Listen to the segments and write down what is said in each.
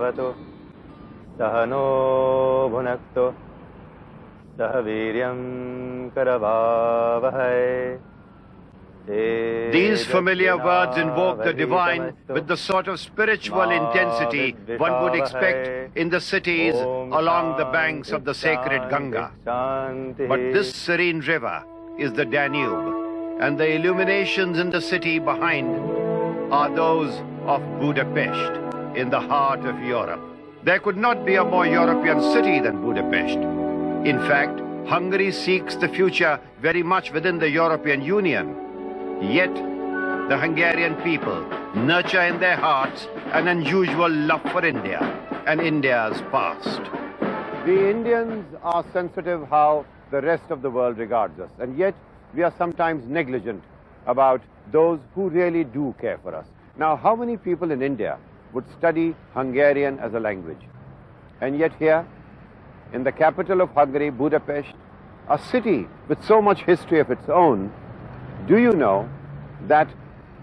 bhavatu sahano bhunaktu sah viryam karavavahai. These familiar words invoke the divine with the sort of spiritual intensity one would expect in the cities along the banks of the sacred Ganga. But this serene river is the Danube, and the illuminations in the city behind are those of Budapest, in the heart of Europe. There could not be a more European city than Budapest. In fact, Hungary seeks the future very much within the European Union. Yet, the Hungarian people nurture in their hearts an unusual love for India and India's past. The Indians are sensitive how the rest of the world regards us, and yet we are sometimes negligent about those who really do care for us. Now, how many people in India would study Hungarian as a language? And yet here, in the capital of Hungary, Budapest, a city with so much history of its own, do you know that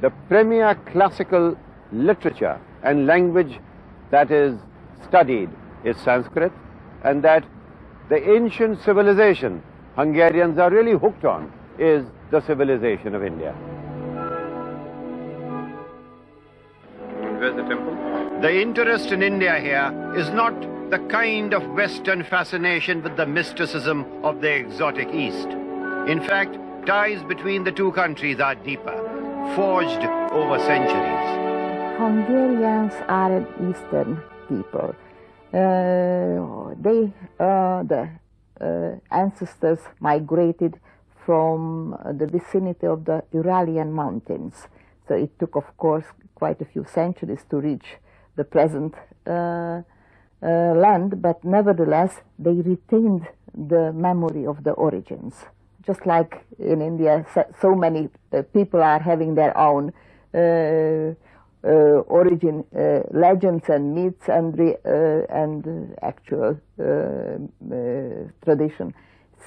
the premier classical literature and language that is studied is Sanskrit, and that the ancient civilization Hungarians are really hooked on is the civilization of India? Where's the temple? The interest in India here is not the kind of Western fascination with the mysticism of the exotic East. In fact, ties between the two countries are deeper, forged over centuries. Hungarians are an Eastern people. The ancestors migrated from the vicinity of the Uralian mountains. So it took, of course, quite a few centuries to reach the present land, but nevertheless, they retained the memory of the origins. Just like in India, so many people are having their own origin legends and myths and actual tradition.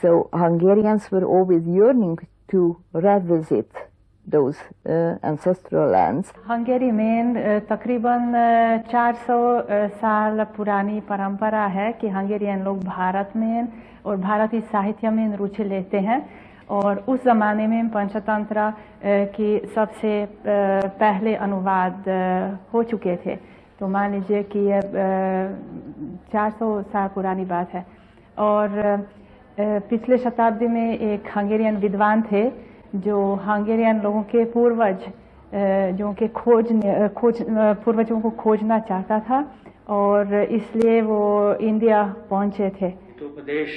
So Hungarians were always yearning to revisit those ancestral lands. Hungary में तकरीबन 400 साल पुरानी परंपरा है कि Hungarian लोग भारत में और भारतीय साहित्य में रुचि लेते हैं, और उस ज़माने में पंचतंत्र की सबसे पहले अनुवाद हो चुके थे। तो मान लीजिए कि ये 400 साल पुरानी बात है। और पिछले शताब्दी में एक हंगेरियन विद्वान थे जो हंगेरियन लोगों के पूर्वजों के पूर्वजों को खोजना चाहता था, और इसलिए वो इंडिया पहुंचे थे। उत्तर प्रदेश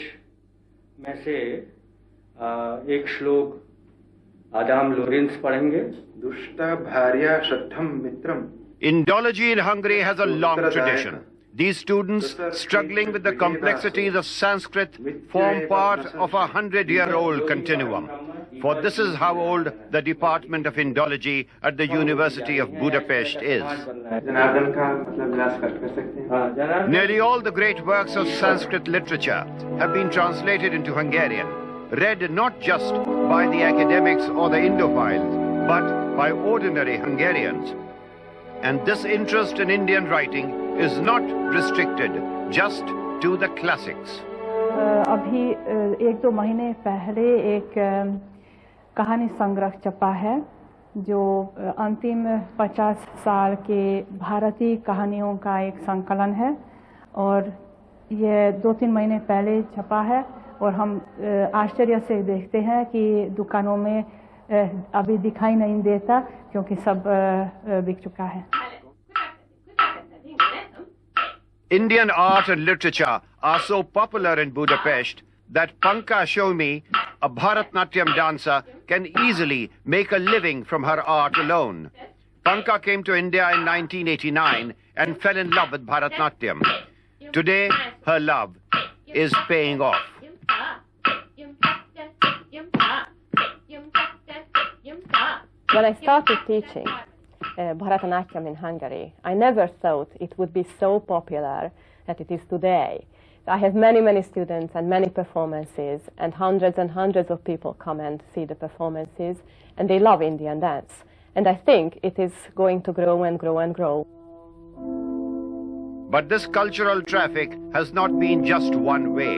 में से एक श्लोक आदाम लोरेंस पढ़ेंगे। दुष्ट भार्या श्रद्धम मित्रम। Indology in Hungary has a long tradition. These students, struggling with the complexities of Sanskrit, form part of a 100-year-old continuum. For this is how old the Department of Indology at the University of Budapest is. Nearly all the great works of Sanskrit literature have been translated into Hungarian, read not just by the academics or the Indophiles, but by ordinary Hungarians. And this interest in Indian writing is not restricted just to the classics. अभी 1-2 महीने पहले एक कहानी संग्रह छपा है जो अंतिम 50 साल के भारतीय कहानियों का एक संकलन है, और ये 2-3 महीने पहले छपा है, और हम आश्चर्य से देखते हैं कि दुकानों में अभी दिखाई नहीं देता क्योंकि सब बिक चुका है। Indian art and literature are so popular in Budapest that Panka Shomi, a Bharatnatyam dancer, can easily make a living from her art alone. Panka came to India in 1989 and fell in love with Bharatnatyam. Today, her love is paying off. When I started teaching Bharatanatyam in Hungary, I never thought it would be so popular that it is today. I have many, many students and many performances, and hundreds of people come and see the performances, and they love Indian dance. And I think it is going to grow and grow and grow. But this cultural traffic has not been just one way.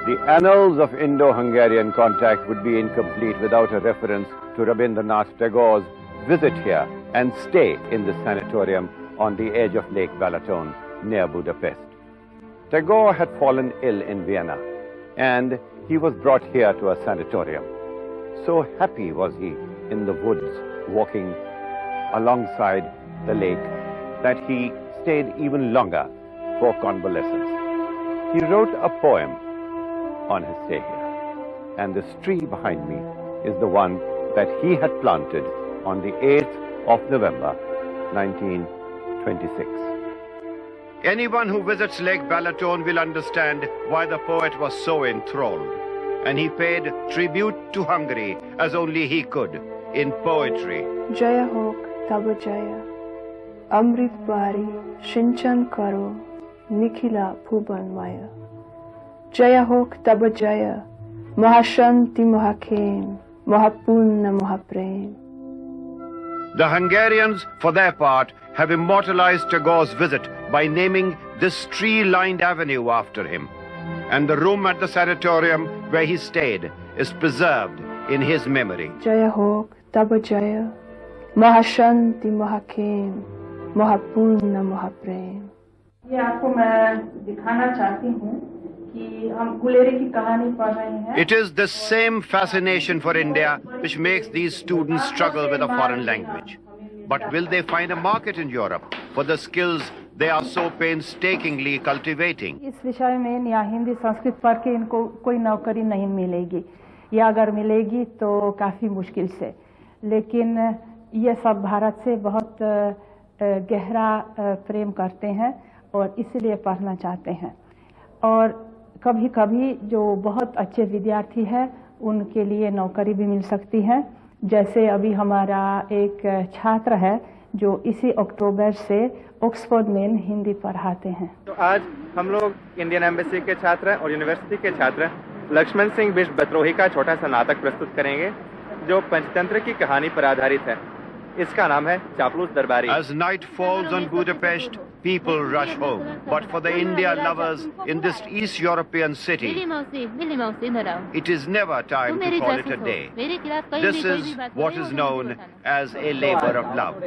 The annals of Indo-Hungarian contact would be incomplete without a reference to Rabindranath Tagore's visit here and stay in the sanatorium on the edge of Lake Balaton near Budapest. Tagore had fallen ill in Vienna and he was brought here to a sanatorium. So happy was he in the woods walking alongside the lake that he stayed even longer for convalescence. He wrote a poem on his stay here, and this tree behind me is the one that he had planted on the 8th of November 1926. Anyone who visits Lake Balaton will understand why the poet was so enthralled, and he paid tribute to Hungary as only he could in poetry. Jaya hok tab jaya, Amrit bari shinchan karo, Nikhila bhuban maya. Jaya hok tab jaya, Mahashanti Mahakem, Mahapunna Mahaprem. The Hungarians, for their part, have immortalized Tagore's visit by naming this tree-lined avenue after him. And the room at the sanatorium where he stayed is preserved in his memory. Jaya hok tab jaya, Mahashanti Mahakem, Mahapunna Mahaprem. ये आपको मैं दिखाना चाहती हूँ कि हम गुलेरी की कहानी पढ़ रहे हैं. It is the same fascination for India which makes these students struggle with a foreign language. But will they find a market in Europe for the skills they are so painstakingly cultivating? इस विषय में या हिंदी संस्कृत पढ़ के इनको कोई नौकरी नहीं मिलेगी, या अगर मिलेगी तो काफ़ी मुश्किल से. लेकिन ये सब भारत से बहुत गहरा प्रेम करते हैं और इसलिए पढ़ना चाहते हैं. और कभी कभी जो बहुत अच्छे विद्यार्थी हैं उनके लिए नौकरी भी मिल सकती है. जैसे अभी हमारा एक छात्र है जो इसी अक्टूबर से ऑक्सफोर्ड में हिंदी पढ़ाते हैं. तो आज हम लोग इंडियन एम्बेसी के छात्र और यूनिवर्सिटी के छात्र लक्ष्मण सिंह बिष्ट बतरोही का छोटा सा नाटक प्रस्तुत करेंगे जो पंचतंत्र की कहानी पर आधारित है. इसका नाम है चापलूस दरबारी. As night falls on Budapest, people rush home. But for the India lovers in this East European city, it is never time to call it a day. This is what is known as a labor of love.